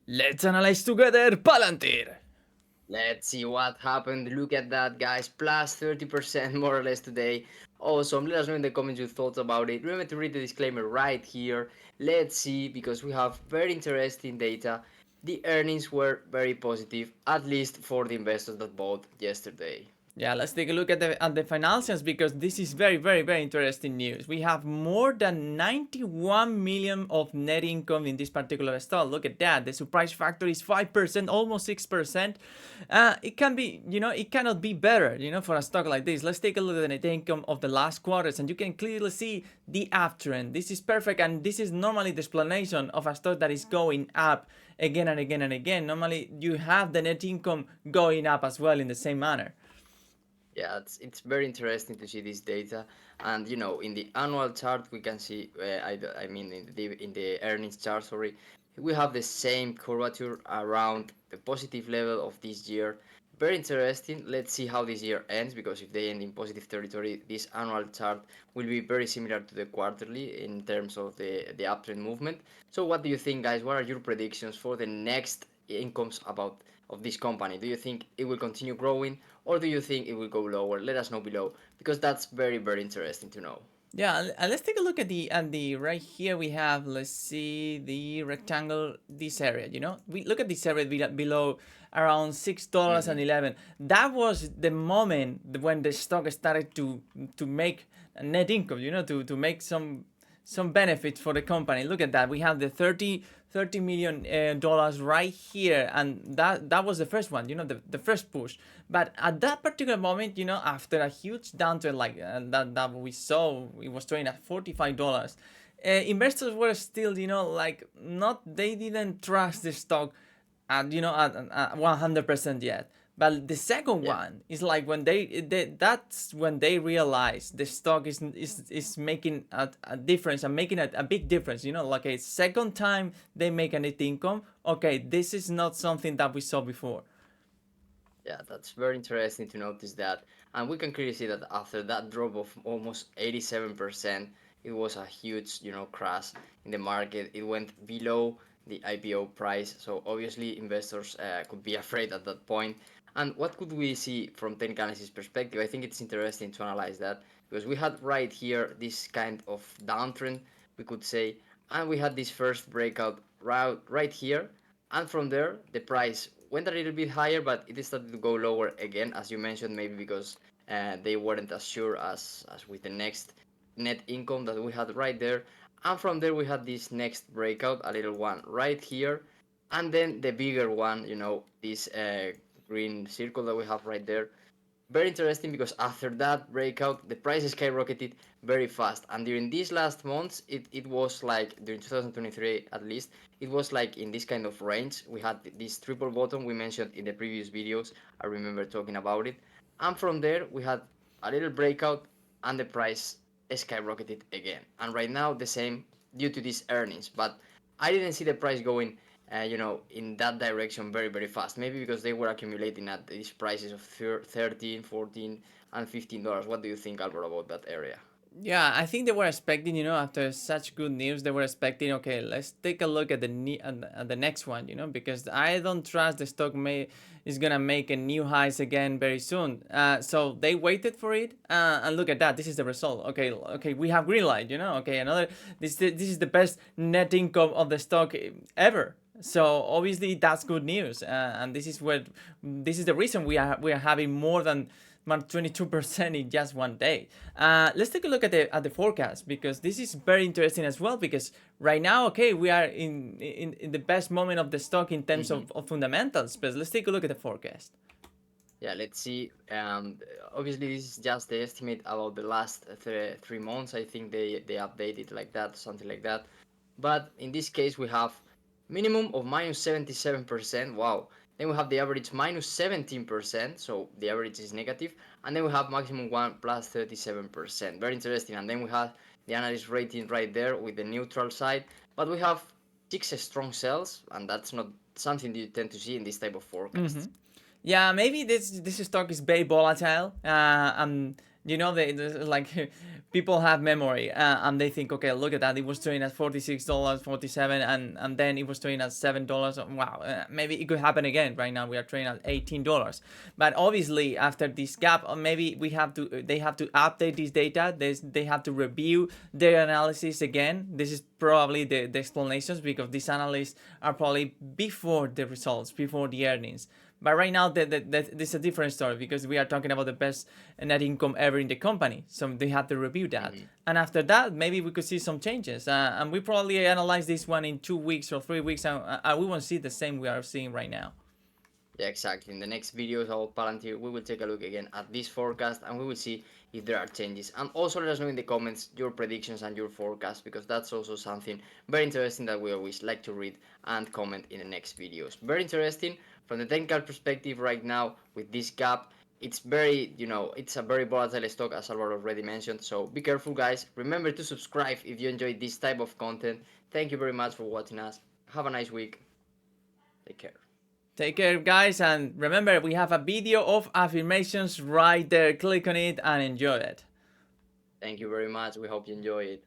Let's analyze together Palantir. Let's see what happened. Look at that, guys. Plus 30% more or less today. Awesome. Let us know in the comments your thoughts about it. Remember to read the disclaimer right here. Let's see, because we have very interesting data. The earnings were very positive, at least for the investors that bought yesterday. Yeah, let's take a look at the financials because this is very interesting news. We have more than 91 million of net income in this particular stock. Look at that. The surprise factor is 5%, almost 6%. It can be, it cannot be better, for a stock like this. Let's take a look at the net income of the last quarters and you can clearly see the uptrend. This is perfect, and this is normally the explanation of a stock that is going up again and again and again. Normally you have the net income going up as well in the same manner. Yeah, it's very interesting to see this data, and in the annual chart we can see, I mean in the earnings chart, sorry, we have the same curvature around the positive level of this year. Very interesting. Let's see how this year ends, because if they end in positive territory, this annual chart will be very similar to the quarterly in terms of the uptrend movement. So what do you think, guys? What are your predictions for the next incomes about of this company? Do you think it will continue growing, or do you think it will go lower? Let us know below, because that's very interesting to know. Yeah, and let's take a look at the right here we have, let's see, the rectangle, this area, we look at this area below around $6 and Hmm. 11. That was the moment when the stock started to make net income, to make some benefits for the company. Look at that. We have the 30 million dollars right here, and that was the first one, the first push. But at that particular moment, after a huge downturn like that we saw, it was trading at $45. Investors were still, like, not, they didn't trust the stock at 100% yet. But the second Yeah, one is like when that's when they realize the stock is making a difference and making a big difference. Like a second time they make a net income. Okay, this is not something that we saw before. yeah, that's very interesting to notice that. And we can clearly see that after that drop of almost 87%, it was a huge, crash in the market. It went below the IPO price. So obviously investors could be afraid at that point. And what could we see from technical analysis perspective? I think it's interesting to analyze that, because we had right here this kind of downtrend, we could say, and we had this first breakout route right here, and from there the price went a little bit higher, but it started to go lower again, as you mentioned, maybe because they weren't as sure as with the next net income that we had right there. And from there we had this next breakout, a little one right here, and then the bigger one, this green circle that we have right there. Very interesting, because after that breakout the price skyrocketed very fast, and during these last months it was like, during 2023 at least, it was like in this kind of range. We had this triple bottom we mentioned in the previous videos, I remember talking about it, and from there we had a little breakout, and the price skyrocketed again, and right now the same due to these earnings. But I didn't see the price going in that direction very fast. Maybe because they were accumulating at these prices of 13, 14, and $15. What do you think, Albert, about that area? Yeah, I think they were expecting, after such good news, they were expecting, okay, let's take a look at the next one, because I don't trust the stock is gonna make a new highs again very soon. So they waited for it, and look at that. This is the result. Okay, we have green light, Okay, another. This is the best net income of the stock ever. So obviously that's good news, and this is the reason we are having more than 22% in just one day. Let's take a look at the forecast, because this is very interesting as well. Because right now, okay, we are in the best moment of the stock in terms Hmm. of fundamentals. But let's take a look at the forecast. Yeah, let's see. Obviously, this is just the estimate about the last 3 months. I think they updated like that, something like that. But in this case, we have minimum of minus 77%. Wow. Then we have the average minus 17%. So the average is negative. And then we have maximum one plus 37%. Very interesting. And then we have the analyst rating right there with the neutral side. But we have six strong cells, and that's not something you tend to see in this type of Mm-hmm. forecasts. Yeah, maybe this stock is very volatile. You know, like people have memory, and they think, okay, look at that, it was trading at $46, 47, and then it was trading at $7. Wow, maybe it could happen again. Right now we are trading at $18. But obviously after this gap, maybe they have to update this data. They have to review their analysis again. This is probably the explanations, because these analysts are probably before the results, before the earnings. But right now, this is a different story, because we are talking about the best net income ever in the company. So they have to review that. Hmm. And after that, maybe we could see some changes. And we probably analyze this one in 2 weeks or 3 weeks, and we won't see the same we are seeing right now. Yeah, exactly. In the next videos about Palantir, we will take a look again at this forecast and we will see if there are changes. And also let us know in the comments your predictions and your forecast, because that's also something very interesting that we always like to read and comment in the next videos. Very interesting from the technical perspective right now with this gap. It's very, it's a very volatile stock, as Alvaro already mentioned. So be careful, guys. Remember to subscribe if you enjoy this type of content. Thank you very much for watching us. Have a nice week. Take care. Take care, guys, and remember, we have a video of affirmations right there. Click on it and enjoy it. Thank you very much. We hope you enjoy it.